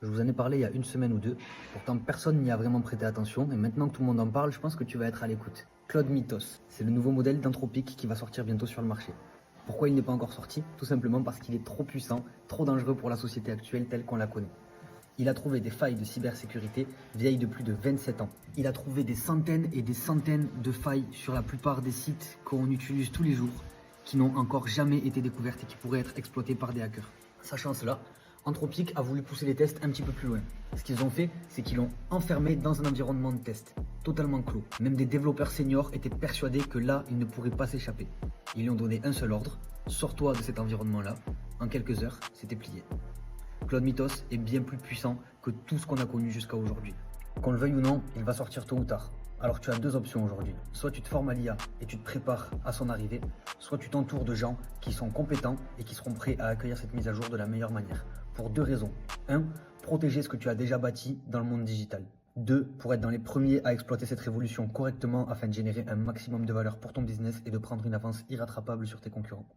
Je vous en ai parlé il y a une semaine ou deux, pourtant personne n'y a vraiment prêté attention et maintenant que tout le monde en parle, je pense que tu vas être à l'écoute. Claude Mythos, c'est le nouveau modèle d'Anthropic qui va sortir bientôt sur le marché. Pourquoi il n'est pas encore sorti? Tout simplement parce qu'il est trop puissant, trop dangereux pour la société actuelle telle qu'on la connaît. Il a trouvé des failles de cybersécurité vieilles de plus de 27 ans. Il a trouvé des centaines et des centaines de failles sur la plupart des sites qu'on utilise tous les jours, qui n'ont encore jamais été découvertes et qui pourraient être exploités par des hackers. Sachant cela, Anthropic a voulu pousser les tests un petit peu plus loin. Ce qu'ils ont fait, c'est qu'ils l'ont enfermé dans un environnement de test, totalement clos. Même des développeurs seniors étaient persuadés que là, ils ne pourraient pas s'échapper. Ils lui ont donné un seul ordre, sors-toi de cet environnement-là. En quelques heures, c'était plié. Claude Mythos est bien plus puissant que tout ce qu'on a connu jusqu'à aujourd'hui. Qu'on le veuille ou non, il va sortir tôt ou tard. Alors tu as deux options aujourd'hui. Soit tu te formes à l'IA et tu te prépares à son arrivée, soit tu t'entoures de gens qui sont compétents et qui seront prêts à accueillir cette mise à jour de la meilleure manière. Pour deux raisons. 1. Protéger ce que tu as déjà bâti dans le monde digital. 2. Pour être dans les premiers à exploiter cette révolution correctement afin de générer un maximum de valeur pour ton business et de prendre une avance irrattrapable sur tes concurrents.